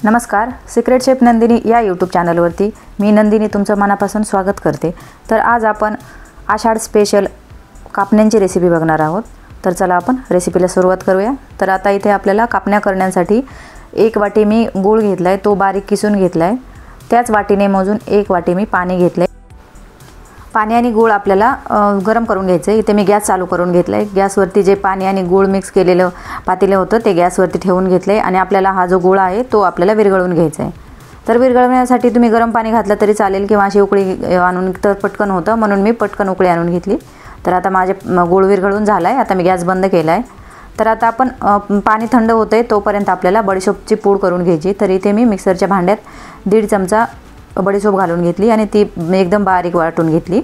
नमस्कार, secret chef Nandini या YouTube चॅनलवरती मी नंदिनी तुमचं मनापासून स्वागत करते। तर आज आपण आषाढ स्पेशल कापण्यांची रेसिपी बघणार आहोत। तर चला आपण रेसिपीला सुरुवात करूया। तर आता इथे आपल्याला कापण्या करण्यासाठी 1 वाटी मी गूळ घेतलाय, तो बारीक किसून घेतलाय। त्याच वाटीने मोजून 1 वाटी मी पाणी घेतले। पाणी आणि गूळ आपल्याला गरम करून घ्यायचे। इथे मी गॅस चालू करून घेतलाय। गॅसवरती जे पाणी आणि गूळ मिक्स केलेलं पातेलं होतं ते गॅसवरती ठेवून घेतले आणि आपल्याला हा जो गूळ आहे तो आपल्याला विरघळवून घ्यायचा आहे। तर विरघळवण्यासाठी तुम्ही गरम पाणी घातलं तरी चालेल किंवा अशी उकळी आणून तर पटकन होतं, म्हणून मी पटकन उकळी आणून घेतली। तर आता माझे गूळ विरघळून झालाय। आता मी गॅस बंद केलाय। तर आता आपण पाणी थंड होतंय तोपर्यंत आपल्याला बडीशोपची पूड करून घ्यायची। तर इथे मी मिक्सरच्या भांड्यात 1.5 चमचा बडीशोप घालून घेतली आणि ती एकदम बारीक वाटून घेतली।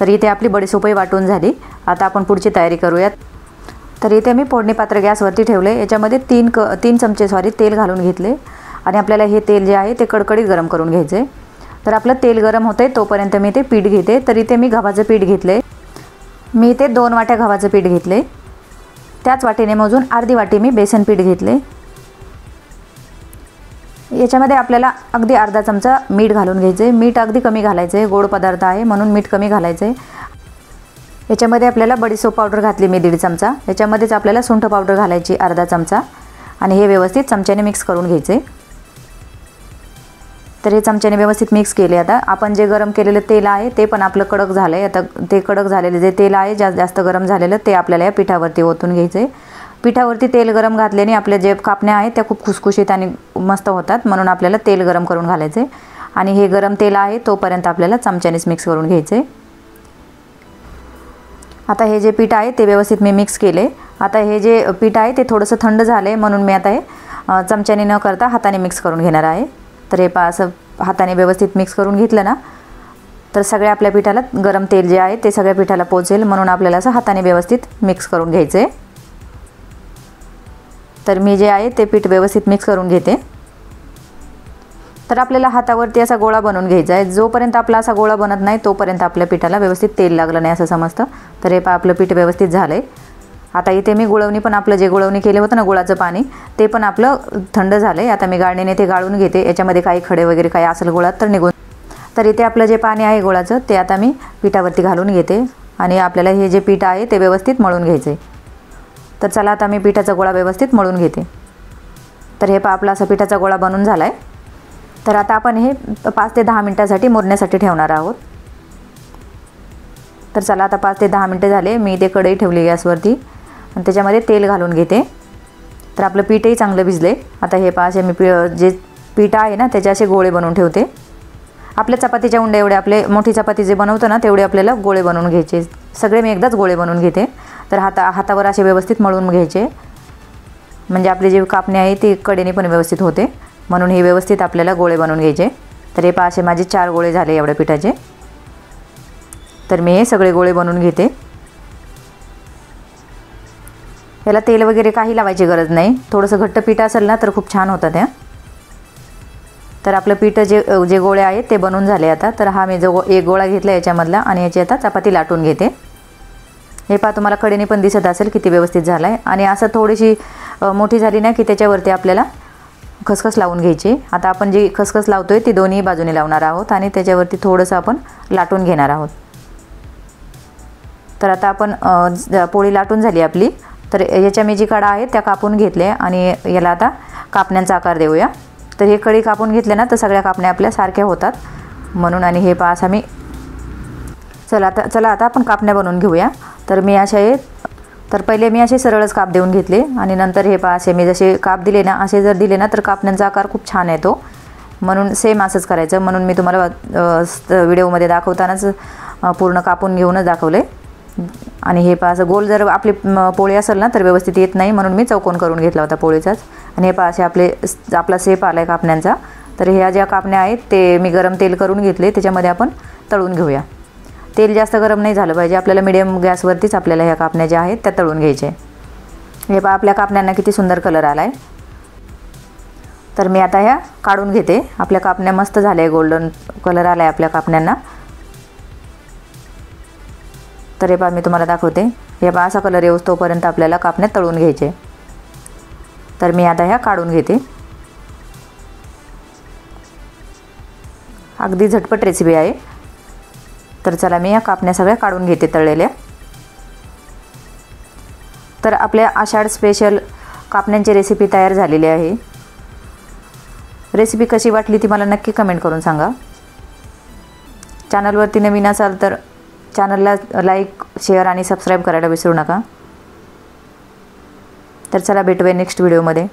तर इथे आपली बडीशोपही वाटून झाली। आता आपण पुढची तयारी करूयात। तर इथे मी फोडणी पात्र गॅसवरती ठेवले। याच्यामध्ये 3 चमचे तेल घालून घेतले आणि आपल्याला हे तेल जे आहे ते कडकडीत गरम करून घ्यायचे। तर आपलं तेल गरम होते तोपर्यंत मी ते पीठ घेते। तर इथे मी गव्हाचं पीठ घेतले। मी इथे 2 वाट्या गव्हाचं पीठ घेतले। त्याच वाटीने मोजून अर्धी वाटी मी बेसन पीठ घेतले। याच्यामध्ये आपल्याला अगदी अर्धा चमचा मीठ घालून घ्यायचे। मीठ अगदी कमी घालायचे, गोड पदार्थ आहे म्हणून मीठ कमी घालायचे। याच्यामध्ये आपल्याला बडीशोप पावडर घातली मी 1.5 चमचा। याच्यामध्येच आपल्याला सुंठ पावडर घालायची अर्धा चमचा आणि हे व्यवस्थित चमच्याने मिक्स करून घ्यायचे। तर हे चमच्याने व्यवस्थित मिक्स केले। आता आपण जे गरम केलेलं तेल आहे ते पण आपलं कडक झालंय। आता ते कडक झालेले जे तेल आहे जास्त गरम झालेलं ते आपल्याला या पिठावरती ओतून घ्यायचे। पिठावरती तेल गरम घातल्याने आपल्या जे कापण्या आहेत त्या खूप खुसखुशीत आणि मस्त होतात, म्हणून आपल्याला तेल गरम करून घालायचे आणि हे गरम तेल आहे तोपर्यंत आपल्याला चमच्यानेच मिक्स करून घ्यायचे। आता हे जे पीठ आहे ते व्यवस्थित मी मिक्स केले। आता हे जे पीठ आहे ते थोडंसं थंड झाले म्हणून मी आता हे चमच्याने न करता हाताने मिक्स करून घेणार आहे। तर हे असं हाताने व्यवस्थित मिक्स करून घेतलं ना तर सगळ्या आपल्या पिठाला गरम तेल जे आहे ते सगळ्या पिठाला पोचेल, म्हणून आपल्याला असं हाताने व्यवस्थित मिक्स करून घ्यायचे। तर मी जे आहे ते पीठ व्यवस्थित मिक्स करून घेते। तर आपल्याला हातावरती असा गोळा बनवून घ्यायचा आहे। जोपर्यंत आपला असा गोळा बनत नाही तोपर्यंत आपल्या पिठाला व्यवस्थित तेल लागलं नाही असं समजतं। तर हे आपलं पीठ व्यवस्थित झालंय। आता इथे मी गुळवणी पण आपलं जे गुळवणी केले होतं ना गुळाचं पाणी ते पण आपलं थंड झालंय। आता मी गाळणीने ते गाळून घेते। याच्यामध्ये काही खडे वगैरे काही असेल गोळात तर निघून। तर इथे आपलं जे पाणी आहे गुळाचं ते आता मी पिठावरती घालून घेते आणि आपल्याला हे जे पीठ आहे ते व्यवस्थित मळून घ्यायचे। तर चला आता मी पिठाचा गोळा व्यवस्थित मळून घेते। तर हे आपला असा पिठाचा गोळा बनून झालाय। तर आता आपण हे 5 ते 10 मिनिटांसाठी मुरण्यासाठी ठेवणार आहोत। तर चला आता 5 ते 10 मिनिटं झाले। मी इथे कढई ठेवली गॅसवरती आणि त्याच्यामध्ये तेल घालून घेते। तर आपलं पीठही चांगलं भिजले। आता हे असे मी जे पीठ आहे ना त्याचे असे गोळे बनवून ठेवते। आपल्या चपातीच्या उंडे एवढे आपले मोठी चपाती जे बनवतो ना तेवढे आपल्याला गोळे बनवून घ्यायचे। सगळे मी एकदाच गोळे बनवून घेते। तर हातावर असे व्यवस्थित मळून घ्यायचे, म्हणजे आपली जी कापणी आहे ती कडेने पण व्यवस्थित होते, म्हणून हे व्यवस्थित आपल्याला गोळे बनवून घ्यायचे। तर हे असे माझे 4 गोळे झाले एवढ्या पिठाचे। तर मी हे सगळे गोळे बनवून घेते। याला तेल वगैरे काही लावायची गरज नाही। थोडंसं घट्ट पीठ असेल ना तर खूप छान होतं त्या। तर आपलं पीठ जे गोळे आहेत ते बनवून झाले आता। तर हा मी जो एक गोळा घेतला याच्यामधला आणि याची आता चपाती लाटून घेते। हे तुम्हाला कडेने पण दिसत असेल किती व्यवस्थित झालं आहे। आणि असं थोडीशी मोठी झाली ना की त्याच्यावरती आपल्याला खसखस लावून घ्यायची। आता आपण जी खसखस लावतोय ती दोन्ही बाजूने लावणार आहोत आणि त्याच्यावरती थोडंसं आपण लाटून घेणार आहोत। तर आता आपण पोळी लाटून झाली आपली। तर याच्या मी जी कडा आहे त्या कापून घेतल्या आणि याला आता कापण्यांचा आकार देऊया। तर हे कडी कापून घेतले ना तर सगळ्या कापण्या आपल्या सारख्या होतात म्हणून। आणि हे असा मी चला आता आपण कापण्या बनवून घेऊया। तर मी तर पहिले मी असे सरळच काप देऊन घेतले आणि नंतर हे असे मी जसे काप दिले ना असे जर दिले ना तर कापण्यांचा आकार खूप छान येतो, म्हणून सेम असंच करायचं। म्हणून मी तुम्हाला व्हिडिओमध्ये दाखवतानाच पूर्ण कापून घेऊनच दाखवले। आणि हे असं गोल जर आपली पोळी असेल ना तर व्यवस्थित येत नाही, म्हणून मी चौकोन करून घेतला होता पोळीचाच। आणि हे असे आपला शेप आला आहे कापण्यांचा। तर ह्या ज्या कापण्या आहेत ते मी गरम तेल करून घेतले, त्याच्यामध्ये आपण तळून घेऊया। तेल जास्त गरम नाही झालं पाहिजे, आपल्याला मीडियम गॅसवरतीच आपल्याला ह्या कापण्या ज्या आहेत त्या तळून घ्यायचे। हे आपल्या कापण्यांना किती सुंदर कलर आला आहे। तर मी आता ह्या काढून घेते। आपल्या कापण्या मस्त झाल्या आहे, गोल्डन कलर आला आहे आपल्या कापण्यांना। तर हे मी तुम्हाला दाखवते। हे असा कलर येऊस तोपर्यंत आपल्याला कापण्या तळून घ्यायचे। तर मी आता ह्या काढून घेते। अगदी झटपट रेसिपी आहे। तर चला मी या कापण्या सगळ्या काढून घेते तळलेल्या। तर आपल्या आषाढ स्पेशल कापण्यांची रेसिपी तयार झालेली आहे। रेसिपी कशी वाटली ती मला नक्की कमेंट करून सांगा। चॅनलवरती नवीन असाल तर चॅनलला लाईक, शेअर आणि सबस्क्राईब करायला विसरू नका। तर चला भेटूया नेक्स्ट व्हिडिओमध्ये।